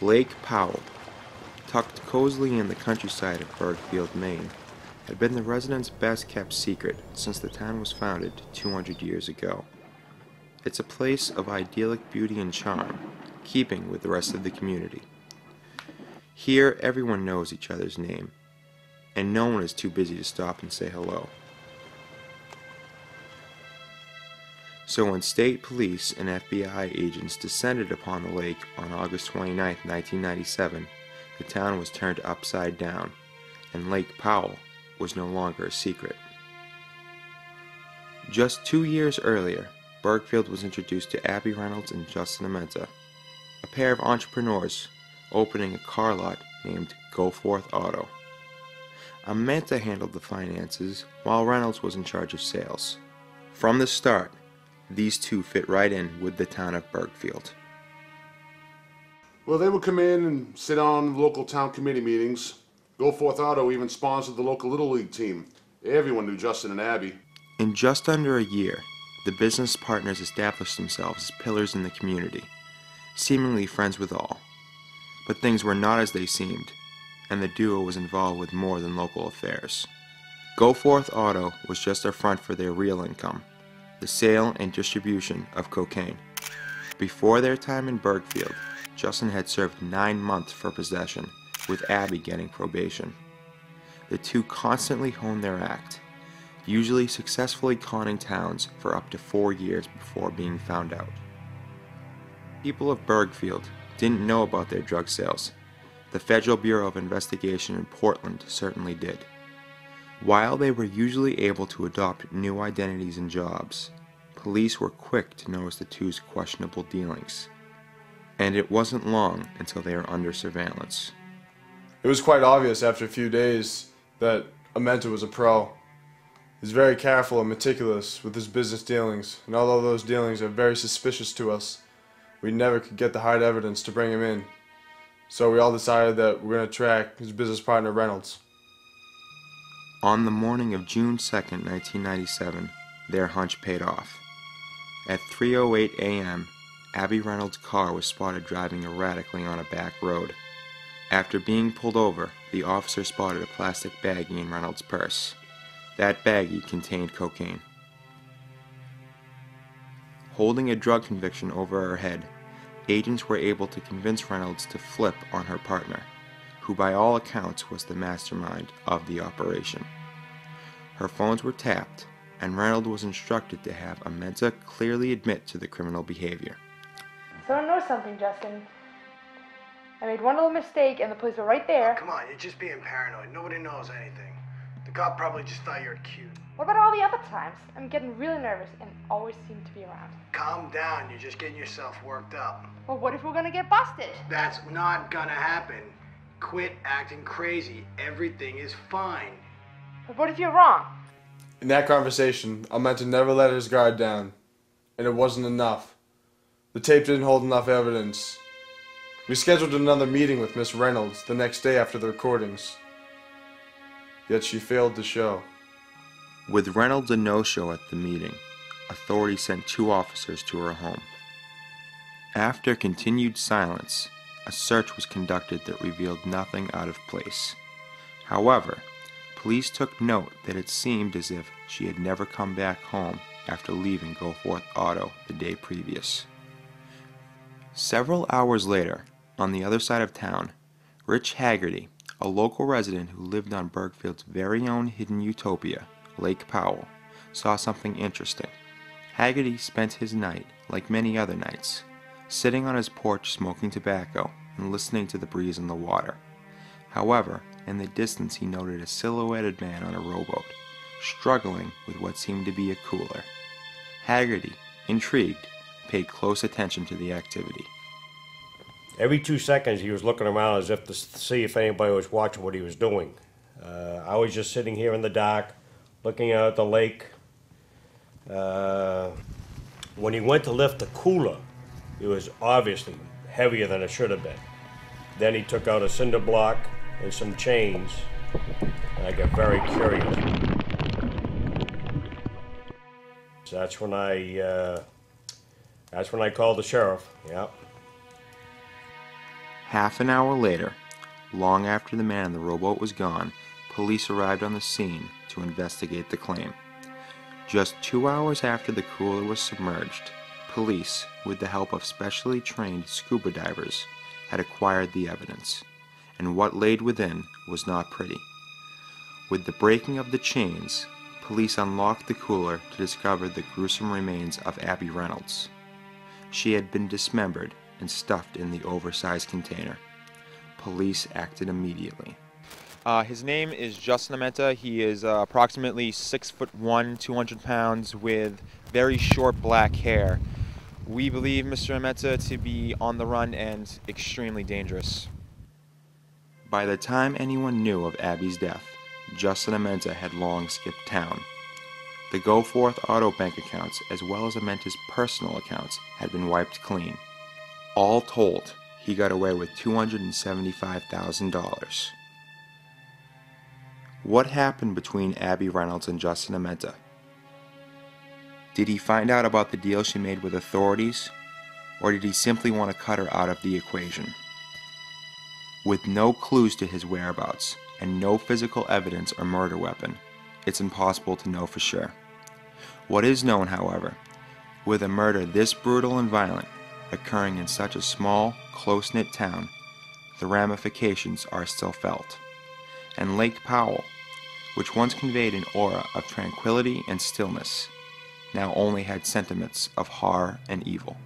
Lake Powell, tucked cozily in the countryside of Bergfield, Maine, had been the residents' best-kept secret since the town was founded 200 years ago. It's a place of idyllic beauty and charm, keeping with the rest of the community. Here, everyone knows each other's name, and no one is too busy to stop and say hello. So when state police and FBI agents descended upon the lake on August 29, 1997, the town was turned upside down, and Lake Powell was no longer a secret. Just 2 years earlier, Bergfield was introduced to Abby Reynolds and Justin Amenta, a pair of entrepreneurs opening a car lot named Goforth Auto. Amenta handled the finances while Reynolds was in charge of sales. From the start, these two fit right in with the town of Bergfield. Well, they would come in and sit on local town committee meetings. Goforth Auto even sponsored the local Little League team. Everyone knew Justin and Abby. In just under a year, the business partners established themselves as pillars in the community, seemingly friends with all. But things were not as they seemed, and the duo was involved with more than local affairs. Goforth Auto was just a front for their real income, the sale and distribution of cocaine. Before their time in Bergfield, Justin had served 9 months for possession, with Abby getting probation. The two constantly honed their act, usually successfully conning towns for up to 4 years before being found out. People of Bergfield didn't know about their drug sales. The Federal Bureau of Investigation in Portland certainly did. While they were usually able to adopt new identities and jobs, police were quick to notice the two's questionable dealings. And it wasn't long until they were under surveillance. It was quite obvious after a few days that Amenta was a pro. He's very careful and meticulous with his business dealings, and although those dealings are very suspicious to us, we never could get the hard evidence to bring him in. So we all decided that we're going to track his business partner Reynolds. On the morning of June 2nd, 1997, their hunch paid off. At 3:08 a.m., Abby Reynolds' car was spotted driving erratically on a back road. After being pulled over, the officer spotted a plastic baggie in Reynolds' purse. That baggie contained cocaine. Holding a drug conviction over her head, agents were able to convince Reynolds to flip on her partner, who by all accounts was the mastermind of the operation. Her phones were tapped, and Reynolds was instructed to have Amenta clearly admit to the criminal behavior. So I know something, Justin. I made one little mistake and the police were right there. Oh, come on, you're just being paranoid. Nobody knows anything. The cop probably just thought you were cute. What about all the other times? I'm getting really nervous and always seem to be around. Calm down, you're just getting yourself worked up. Well, what if we're gonna get busted? That's not gonna happen. Quit acting crazy. Everything is fine. But what if you're wrong? In that conversation, Amenta never let his guard down, and it wasn't enough. The tape didn't hold enough evidence. We scheduled another meeting with Miss Reynolds the next day after the recordings, yet she failed to show. With Reynolds a no-show at the meeting, authorities sent 2 officers to her home. After continued silence, a search was conducted that revealed nothing out of place. However, police took note that it seemed as if she had never come back home after leaving Goforth Auto the day previous. Several hours later, on the other side of town, Rich Haggerty, a local resident who lived on Bergfield's very own hidden utopia, Lake Powell, saw something interesting. Haggerty spent his night, like many other nights, sitting on his porch smoking tobacco and listening to the breeze on the water. However, in the distance he noted a silhouetted man on a rowboat, struggling with what seemed to be a cooler. Haggerty, intrigued, paid close attention to the activity. Every 2 seconds he was looking around as if to see if anybody was watching what he was doing. I was just sitting here in the dark, looking out at the lake. When he went to lift the cooler, it was obviously heavier than it should have been. Then he took out a cinder block and some chains, and I got very curious. So that's when I called the sheriff. Yep. Half an hour later, long after the man in the rowboat was gone, police arrived on the scene to investigate the claim. Just 2 hours after the cooler was submerged, police, with the help of specially trained scuba divers, had acquired the evidence, and what laid within was not pretty. With the breaking of the chains, police unlocked the cooler to discover the gruesome remains of Abby Reynolds. She had been dismembered and stuffed in the oversized container. Police acted immediately. His name is Justin Amenta. He is approximately 6'1", 200 pounds, with very short black hair. We believe Mr. Amenta to be on the run and extremely dangerous. By the time anyone knew of Abby's death, Justin Amenta had long skipped town. The Goforth Auto Bank accounts, as well as Amenta's personal accounts, had been wiped clean. All told, he got away with $275,000. What happened between Abby Reynolds and Justin Amenta? Did he find out about the deal she made with authorities, or did he simply want to cut her out of the equation? With no clues to his whereabouts and no physical evidence or murder weapon, it's impossible to know for sure. What is known, however, with a murder this brutal and violent occurring in such a small, close-knit town, the ramifications are still felt. And Lake Powell, which once conveyed an aura of tranquility and stillness, now only had sentiments of horror and evil.